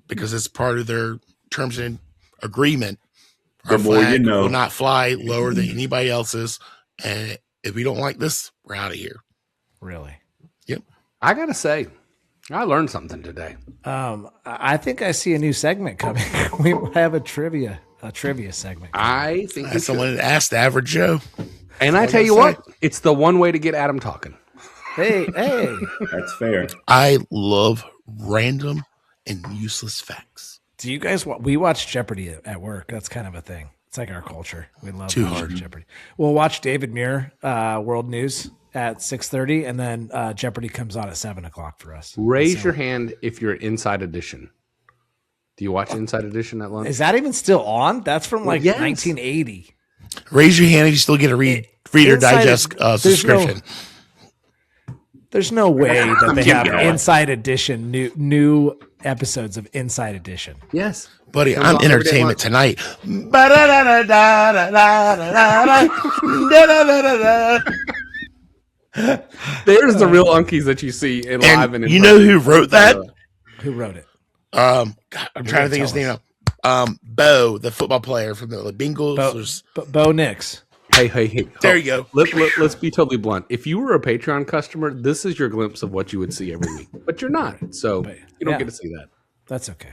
because it's part of their terms and agreement. Our flag will not fly lower than anybody else's, and if we don't like this, we're out of here.
Really?
Yep.
I gotta say, I learned something today.
I think I see a new segment coming. We have a trivia segment.
I think
someone asked the average Joe,
and I tell you what, it's the one way to get Adam talking.
Hey,
that's fair.
I love random and useless facts.
Do you guys? We watch Jeopardy at work. That's kind of a thing. It's like our culture. We love
Too
watching
hard.
Jeopardy. We'll watch David Muir, World News at 6:30, and then Jeopardy comes on at 7:00 for us.
Raise your hand if you're Inside Edition. Do you watch Inside Edition at lunch?
Is that even still on? That's from like
Yes.
1980.
Raise your hand if you still get a Reader
Inside-
Digest subscription.
There's no way that they have Inside Edition, new episodes of Inside Edition.
Yes.
Buddy,
Comes
I'm
on every day at
entertainment
lunch.
tonight.
There's the real Unkies that you see in live and in
you know
person.
who wrote that?
Who wrote it?
God, I'm trying to think of his name now. Bo, the football player from the Bengals.
Bo Nix.
Hey.
There you go.
Let's be totally blunt. If you were a Patreon customer, this is your glimpse of what you would see every week. But you're not, so you don't get to see that.
That's okay.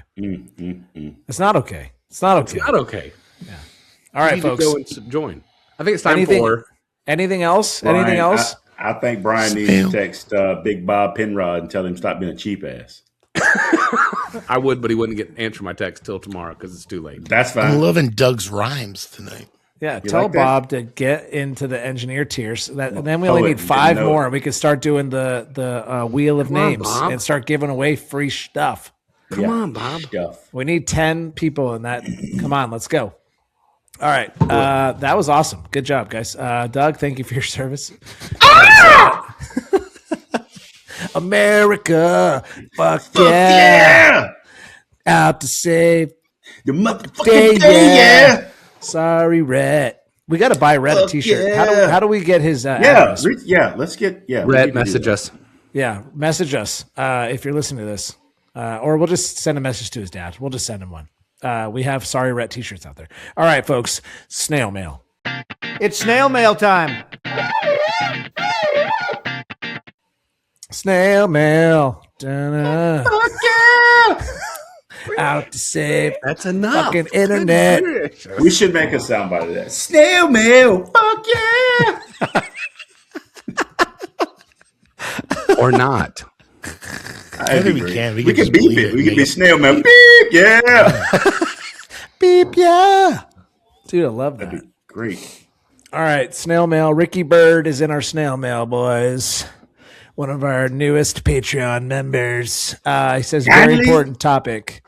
It's not okay. It's not okay.
It's not okay.
All right,
You need to
folks.
go and join. I think it's time for.
Anything else?
Brian,
Anything else?
I think Brian needs to text Big Bob Penrod and tell him stop being a cheap ass.
I would, but he wouldn't answer my text till tomorrow because it's too late.
That's fine.
I'm loving Doug's rhymes tonight.
Yeah,
You
tell
like that?
Bob to get into the engineer tiers. And then we only
Poet,
need
you
5
know
more.
it.
We could start doing the wheel of
Come on,
names
Bob.
and start giving away free stuff.
Come on, Bob.
Stuff.
We need 10 people in that. Come on, let's go. All right. That was awesome. Good job, guys. Doug, thank you for your service. America. Fuck yeah. Out to save.
The motherfucking
Day,
day,
yeah. Sorry, Rhett. We got to buy Rhett a t-shirt.
yeah.
How do we get his
Yeah,
address?
let's get we
Red,
need to do
message
that.
us.
Yeah, message us if you're listening to this. Or we'll just send a message to his dad. We'll just send him one. We have Sorry Rhett t-shirts out there. All right, folks. Snail mail.
It's snail mail time.
Snail mail. Da-na. Out to save
That's enough.
fucking internet.
We should make a soundbite of that. Snail mail. Fuck yeah.
Or not.
I think we can. We
We
can
can
just
beep
believe
it.
it
We
and
can be
make it-
snail mail. Beep. Yeah.
Beep, yeah. Dude, I love that.
Great.
All right, snail mail. Ricky Byrd is in our snail mail, boys. One of our newest Patreon members. He says, very
Kindly.
important topic.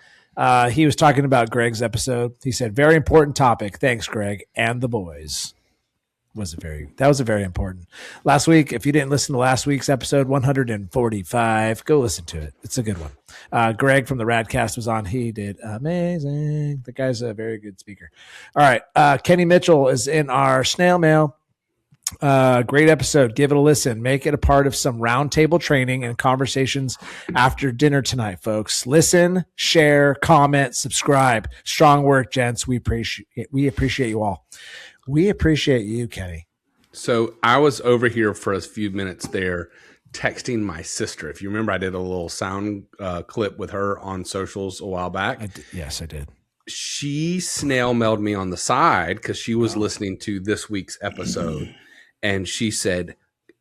He was talking about Greg's episode. He said, very important topic. Thanks, Greg and the boys. That was a very important. Last week, if you didn't listen to last week's episode 145, go listen to it. It's a good one. Greg from the Radcast was on. He did amazing. The guy's a very good speaker. All right. Kenny Mitchell is in our snail mail. Great episode. Give it a listen. Make it a part of some roundtable training and conversations after dinner tonight, folks. Listen, share, comment, subscribe. Strong work, gents. We appreciate you all. We appreciate you, Kenny.
So I was over here for a few minutes there texting my sister. If you remember, I did a little sound clip with her on socials a while back.
Yes, I did.
She snail mailed me on the side because she was listening to this week's episode. And she said,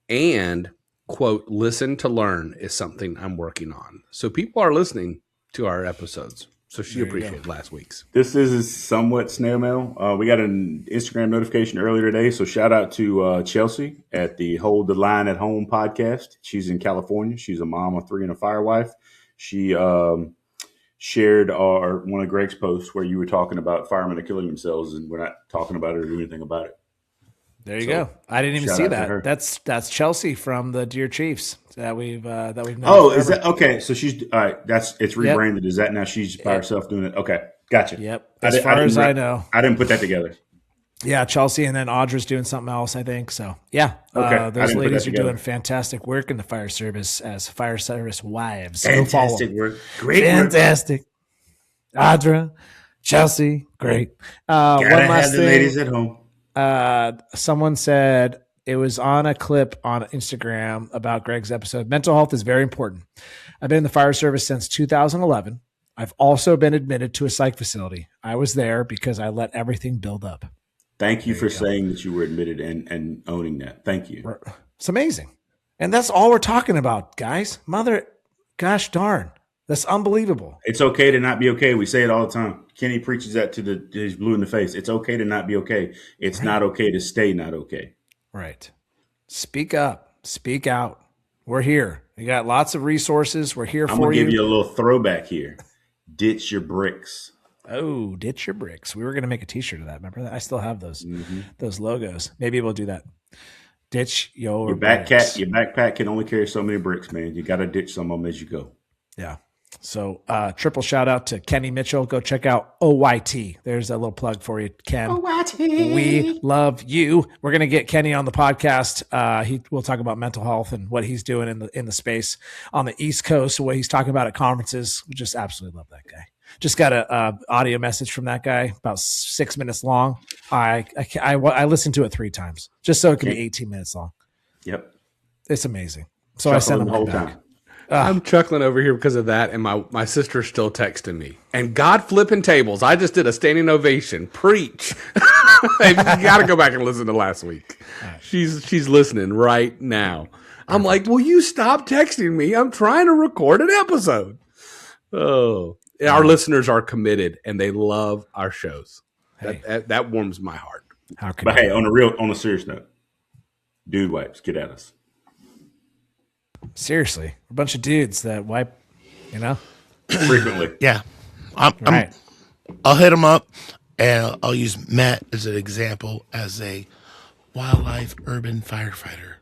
and quote, listen to learn is something I'm working on. So people are listening to our episodes. So she appreciated last week's.
This is somewhat snail mail. We got an Instagram notification earlier today. So shout out to Chelsea at the Hold the Line at Home podcast. She's in California. She's a mom of 3 and a firewife. She shared one of Greg's posts where you were talking about firemen are killing themselves, and we're not talking about it or doing anything about it.
There you go. I didn't even
shout
see
out to her.
that. That's Chelsea from the Dear Chiefs that we've known.
Oh, is
forever.
that okay? So she's all right. It's rebranded. Is that now she's by herself doing it? Okay, gotcha.
Yep.
I
As
didn't-
far as I
didn't-
know.
I didn't put that together.
Yeah, Chelsea, and then Audra's doing something else, I think. So, yeah,
Okay, I
those
didn't put
ladies
that
are
together.
doing fantastic work in the fire service as fire service wives. Go follow
Fantastic
them.
work. Great work.
Fantastic. Audra, Chelsea, great.
Gotta
One last
have the
thing.
ladies at home.
Someone said it was on a clip on Instagram about Greg's episode. Mental health is very important. I've been in the fire service since 2011. I've also been admitted to a psych facility. I was there because I let everything build up.
Thank you for saying that you were admitted and owning that. Thank you.
It's amazing. And that's all we're talking about, guys. Gosh darn. That's unbelievable.
It's okay to not be okay. We say it all the time. Kenny preaches that to he's blue in the face. It's okay to not be okay. It's not okay to stay not okay.
Right. Speak up. Speak out. We're here. You got lots of resources. We're here
I'm
for
going to
you.
give you a little throwback here. Ditch your bricks.
Oh, ditch your bricks. We were going to make a t-shirt of that. Remember that? I still have those logos. Maybe we'll do that. Ditch your bricks.
Your backpack can only carry so many bricks, man. You got to ditch some of them as you go.
Yeah. So triple shout out to Kenny Mitchell. Go check out OYT. There's a little plug for you, Ken. OYT. We love you. We're gonna get Kenny on the podcast. We'll talk about mental health and what he's doing in the space on the East Coast. What he's talking about at conferences. We just absolutely love that guy. Just got a audio message from that guy about 6 minutes long. I listened to it 3 times just so it could be 18 minutes long.
Yep,
it's amazing. So I sent him the whole
time.
I'm chuckling over here because of that, and my sister's still texting me. And God flipping tables. I just did a standing ovation. Preach. You got to go back and listen to last week. Right. She's listening right now. I'm like, will you stop texting me? I'm trying to record an episode. Oh, our listeners are committed, and they love our shows. Hey. That warms my heart.
But hey, on a serious note, dude wipes, get at us.
Seriously, a bunch of dudes that wipe,
frequently.
Yeah, I'll hit them up, and I'll use Matt as an example as a wildlife urban firefighter.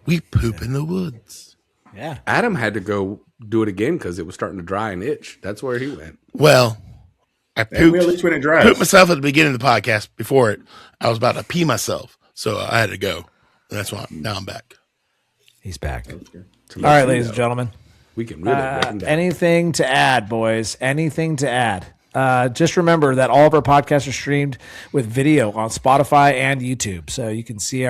We poop in the woods.
Yeah,
Adam had to go do it again because it was starting to dry and itch. That's where he went.
Well, I pooped.
At least when it dries.
Pooped myself at the beginning of the podcast. Before it, I was about to pee myself, so I had to go. And that's why now I'm back.
He's back. All right, ladies and gentlemen.
We can really break them down.
Anything to add, boys? Anything to add? Just remember that all of our podcasts are streamed with video on Spotify and YouTube, so you can see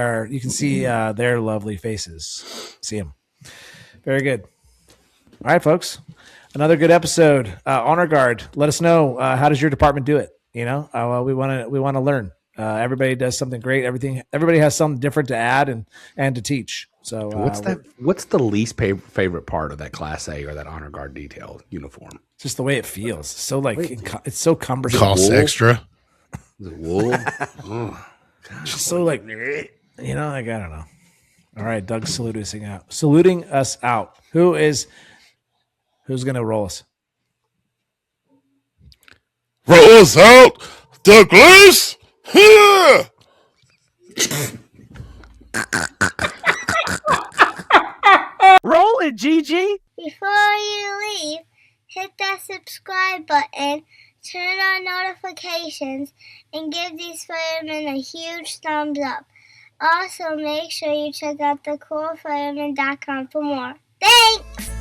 their lovely faces. See them. Very good. All right, folks. Another good episode. Honor Guard. Let us know how does your department do it? We want to learn. Everybody does something great. Everybody has something different to add and to teach. So
what's the least favorite part of that Class A or that Honor Guard detail uniform?
Just the way it feels. So it's so cumbersome.
Costs extra.
Is it wool? Oh,
just so I don't know. All right, Doug's saluting us out. Who's gonna roll us?
Roll us out, Douglas.
Roll it, Gigi.
Before you leave, hit that subscribe button, turn on notifications, and give these firemen a huge thumbs up. Also, make sure you check out thecoolfireman.com for more. Thanks!